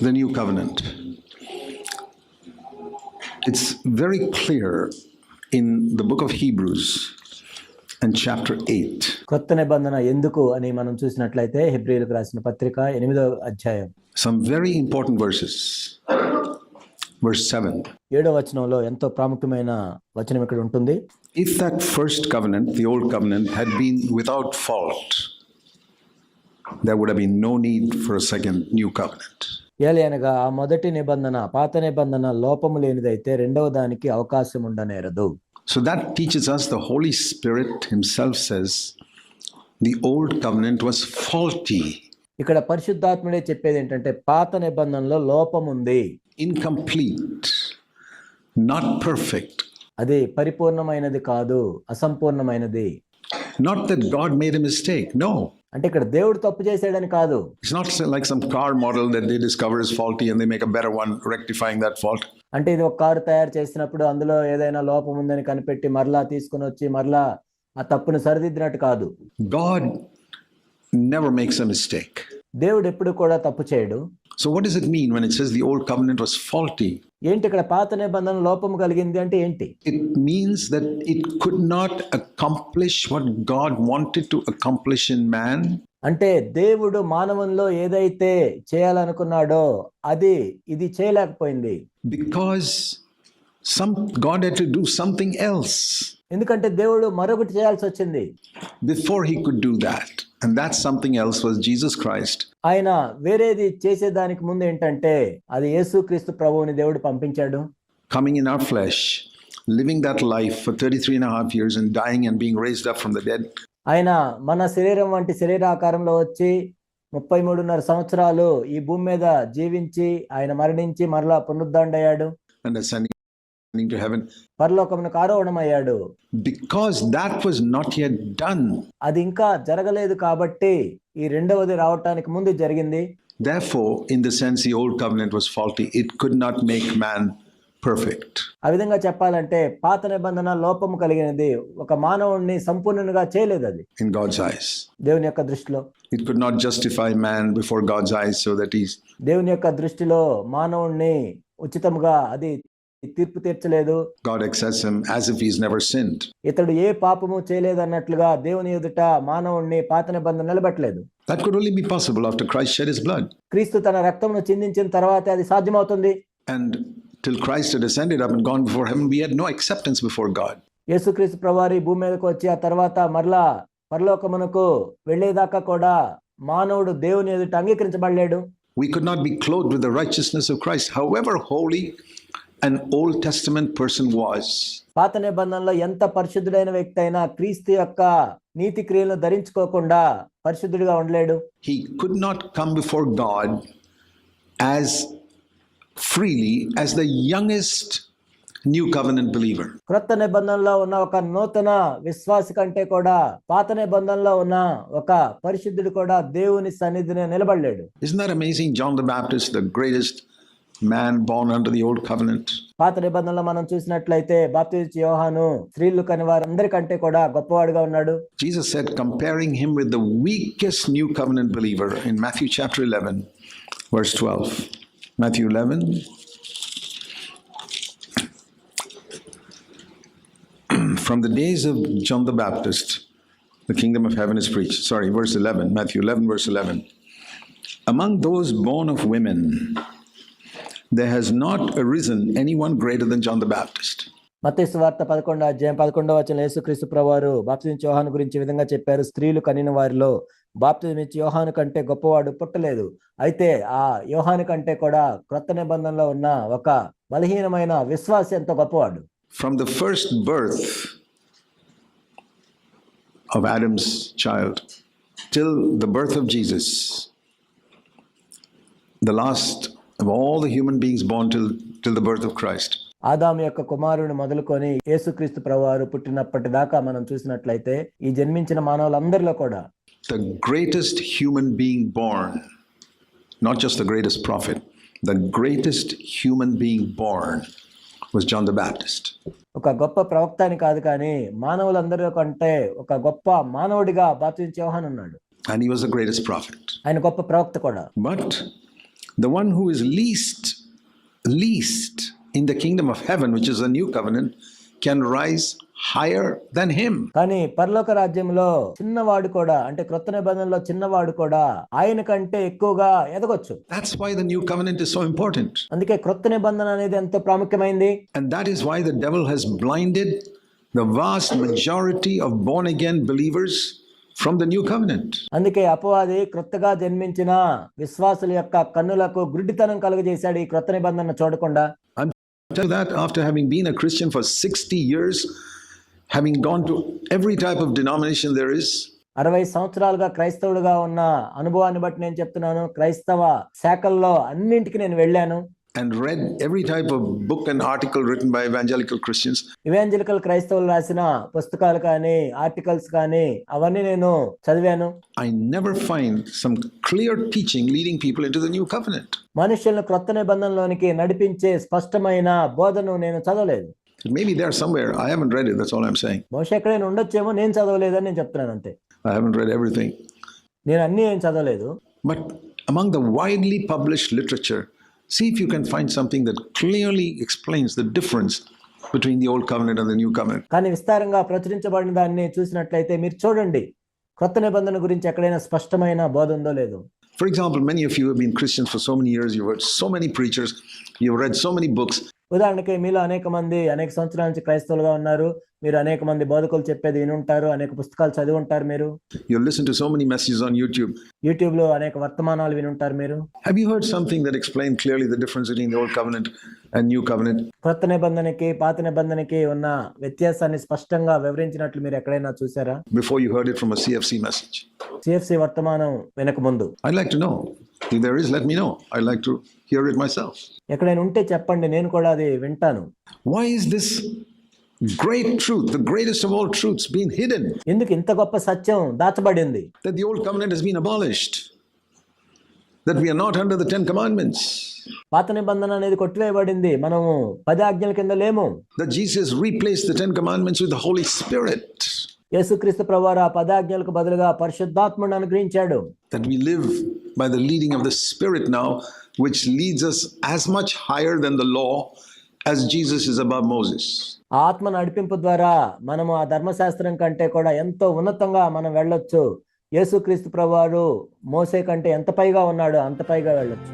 the new covenant. It's very clear in the book of Hebrews and chapter 8. కొత్త నిబంధన ఎందుకు అని మనం చూసినట్లయితే హెబ్రీయులకు రాసిన పత్రిక 8వ అధ్యాయం. Some very important verses. Verse 7. 7వ వచనంలో ఎంతో ప్రాముఖ్యమైన వచనం ఇక్కడ ఉంటుంది. If that first covenant, the old covenant, had been without fault, there would have been no need for a second new covenant. ఏలయనగా ఆ మొదటి నిబంధన పాత నిబంధన లోపము లేనిదైతే రెండవ దానికి అవకాశం ఉండనేరదు. So that teaches us, the Holy Spirit himself says, the old covenant was faulty. ఇక్కడ పరిశుద్ధాత్ముడే చెప్పేది ఏంటంటే పాత నిబంధనలో లోపం ఉంది, incomplete, not perfect. అది పరిపూర్ణమైనది కాదు, అసంపూర్ణమైనది. Not that God made a mistake, no. అంటే ఇక్కడ దేవుడు తప్పు చేశాడని కాదు. It's not like some car model that they discover is faulty and they make a better one rectifying that fault. అంటే ఇది ఒక కారు తయారు చేసినప్పుడు అందులో ఏదైనా లోపం ఉందని కనిపెట్టి మరలా తీసుకుని వచ్చి మరలా ఆ తప్పును సరిదిద్దినట్టు కాదు. God never makes a mistake. దేవుడు ఎప్పుడు కూడా తప్పు చేయడు. So what does it mean when it says the old covenant was faulty? ఏంటి ఇక్కడ పాత నిబంధన లోపం కలిగింది అంటే ఏంటి? It means that it could not accomplish what God wanted to accomplish in man. అంటే దేవుడు మానవునిలో ఏదైతే చేయాలనుకున్నాడో అది ఇది చేయలేకపోయింది. Because God had to do something else. ఎందుకంటే దేవుడు మరొకటి చేయాల్సి వచ్చింది before he could do that. And that something else was Jesus Christ. ఆయన వేరేది చేసేదానికి ముందు ఏంటంటే అది యేసుక్రీస్తు ప్రభువుని దేవుడు పంపించాడు. Coming in our flesh, living that life for 33.5 years and dying and being raised up from the dead. ఆయన మన శరీరం వంటి శరీరాకారంలో వచ్చి 33.5 సంవత్సరాలు ఈ భూమి మీద జీవించి ఆయన మరణించి మరలా పునరుద్ధరణయ్యాడు. And ascending to heaven. పరలోకమునకు ఆరోహణమయ్యాడు. Because that was not yet done. అది ఇంకా జరగలేదు కాబట్టి ఈ రెండవది రావటానికి ముందు జరిగింది. Therefore, in the sense the old covenant was faulty, it could not make man perfect. ఆ విధంగా చెప్పాలంటే పాత నిబంధన లోపము కలిగినది, ఒక మానవుణ్ణి సంపూర్ణంగా చేయలేదు అది. In God's eyes. దేవుని యొక్క దృష్టిలో. It could not justify man before God's eyes so that he's. దేవుని యొక్క దృష్టిలో మానవుణ్ణి ఉచితముగా అది తీర్పు తీర్చలేదు. God accepts him as if he's never sinned. ఇతడు ఏ పాపము చేయలేదు అన్నట్లుగా దేవుని ఎదుట మానవుణ్ణి పాత నిబంధన నిలబెట్టలేదు. That could only be possible after Christ shed his blood. క్రీస్తు తన రక్తమును చిందించిన తర్వాతే అది సాధ్యమవుతుంది. And till Christ had ascended up and gone before heaven, we had no acceptance before God. యేసుక్రీస్తు ప్రభువారు భూమి మీదకు వచ్చి ఆ తర్వాత మరలా పరలోకమునకు వెళ్ళేదాకా కూడా మానవుడు దేవుని ఎదుట అంగీకరించబడలేడు. We could not be clothed with the righteousness of Christ, however holy an Old Testament person was. పాత నిబంధనలో ఎంత పరిశుద్ధుడైన వ్యక్తి అయినా క్రీస్తు యొక్క నీతి క్రియలను ధరించుకోకుండా పరిశుద్ధుడిగా ఉండలేడు. He could not come before God as freely as the youngest new covenant believer. క్రొత్త నిబంధనలో ఉన్న ఒక నూతన విశ్వాసి కంటే కూడా పాత నిబంధనలో ఉన్న ఒక పరిశుద్ధుడు కూడా దేవుని సన్నిధిని నిలబడలేడు. Isn't that amazing? John the Baptist, the greatest man born under the old covenant. పాత నిబంధనలో మనం చూసినట్లయితే బాప్తిస్మ యోహాను స్త్రీలు కని వారందరికంటే కూడా గొప్పవాడుగా ఉన్నాడు. Jesus said, comparing him with the weakest new covenant believer in Matthew chapter 11 verse 12. Matthew 11 from the days of John the Baptist the kingdom of heaven is preached. Sorry, verse 11. Matthew 11 verse 11. Among those born of women there has not arisen anyone greater than John the Baptist. మత్తయి సువార్త 11వ అధ్యాయం 11వ వచనం యేసుక్రీస్తు ప్రభువారు బాప్తిస్మ యోహాను గురించి ఈ విధంగా చెప్పారు. స్త్రీలు కనిన వారిలో బాప్తిస్మ ఇచ్చే యోహాను కంటే గొప్పవాడు పుట్టలేదు. అయితే ఆ యోహాను కంటే కూడా క్రొత్త నిబంధనలో ఉన్న ఒక బలహీనమైన విశ్వాసి ఎంతో గొప్పవాడు. From the first birth of Adam's child till the birth of Jesus, the last of all the human beings born till the birth of Christ. ఆదాము యొక్క కుమారుని మొదలుకొని యేసుక్రీస్తు ప్రభువారు పుట్టినప్పటి దాకా మనం చూసినట్లయితే ఈ జన్మించిన మానవులందరిలో కూడా the greatest human being born, not just the greatest prophet, the greatest human being born was John the Baptist. ఒక గొప్ప ప్రవక్త అని కాదు కానీ మానవులందరిలో కంటే ఒక గొప్ప మానవుడిగా బాప్తిస్మ యోహాను ఉన్నాడు. And he was the greatest prophet. ఆయన గొప్ప ప్రవక్త కూడా. But the one who is least in the kingdom of heaven, which is a new covenant, can rise higher than him. కానీ పరలోక రాజ్యంలో చిన్నవాడు కూడా, అంటే క్రొత్త నిబంధనలో చిన్నవాడు కూడా ఆయన కంటే ఎక్కువగా ఎదగొచ్చు. That's why the new covenant is so important. అందుకే క్రొత్త నిబంధన అనేది ఎంతో ప్రాముఖ్యమైంది. And that is why the devil has blinded the vast majority of born again believers from the new covenant. అందుకే అపవాది క్రొత్తగా జన్మించిన విశ్వాసుల యొక్క కన్నులకు గుడ్డితనం కలుగజేశాడు ఈ క్రొత్త నిబంధన చూడకుండా. I'm telling you that after having been a Christian for 60 years, having gone to every type of denomination there is. 60 సంవత్సరాలుగా క్రైస్తవుడిగా ఉన్న అనుభవాన్ని బట్టి నేను చెప్తున్నాను. క్రైస్తవ శాఖల్లో అన్నింటికి నేను వెళ్ళాను. And read every type of book and article written by evangelical Christians. Evangelical క్రైస్తవులు రాసిన పుస్తకాలు కానీ ఆర్టికల్స్ కానీ అవన్నీ నేను చదివాను. I never find some clear teaching leading people into the new covenant. మనుషులను క్రొత్త నిబంధనలోనికి నడిపించే స్పష్టమైన బోధను నేను చదవలేదు. Maybe there somewhere. I haven't read it. That's all I'm saying. బహుశా ఎక్కడైనా ఉండొచ్చేమో, నేను చదవలేదని నేను చెప్తున్నాను అంతే. I haven't read everything. నేను అన్నీ ఏం చదవలేదు. But among the widely published literature, see if you can find something that clearly explains the difference between the old covenant and the new covenant. కానీ విస్తారంగా ప్రచురించబడిన దాన్ని చూసినట్లయితే మీరు చూడండి, క్రొత్త నిబంధన గురించి ఎక్కడైనా స్పష్టమైన బోధ ఉందో లేదో. For example, many of you have been Christians for so many years. You've heard so many preachers. You've read so many books. ఉదాహరణకి మీలో అనేక మంది అనేక సంవత్సరాల నుంచి క్రైస్తవులుగా ఉన్నారు. మీరు అనేక మంది బోధకులు చెప్పేది విని ఉంటారు, అనేక పుస్తకాలు చదివి ఉంటారు. మీరు You listen to so many messages on YouTube. YouTube లో అనేక వర్తమానాలు విని ఉంటారు. మీరు Have you heard something that explained clearly the difference between the old covenant and new covenant? క్రొత్త నిబంధనకి పాత నిబంధనకి ఉన్న వ్యత్యాసాన్ని స్పష్టంగా వివరించినట్లు మీరు ఎక్కడైనా చూసారా? Before you heard it from a CFC message. CFC వర్తమానం వినక ముందు. I'd like to know. If there is, let me know. I'd like to hear it myself. ఎక్కడైనా ఉంటే చెప్పండి, నేను కూడా అది వింటాను. Why is this great truth, the greatest of all truths, being hidden? ఎందుకు ఇంత గొప్ప సత్యం దాచబడింది? That the old covenant has been abolished. That we are not under the 10 commandments. పాత నిబంధన అనేది కొట్టివేయబడింది, మనము 10 ఆజ్ఞల కింద లేము. That Jesus replaced the 10 commandments with the Holy Spirit. యేసుక్రీస్తు ప్రభువారు ఆ 10 ఆజ్ఞలకు బదులుగా పరిశుద్ధాత్మను అనుగ్రహించాడు. That we live by the leading of the Spirit now, which leads us as much higher than the law as Jesus is above Moses. ఆత్మ నడిపింపు ద్వారా మనము ఆ ధర్మశాస్త్రం కంటే కూడా ఎంతో ఉన్నతంగా మనం వెళ్ళొచ్చు. యేసుక్రీస్తు ప్రభువారు మోసే కంటే ఎంత పైగా ఉన్నాడో అంత పైగా వెళ్ళొచ్చు.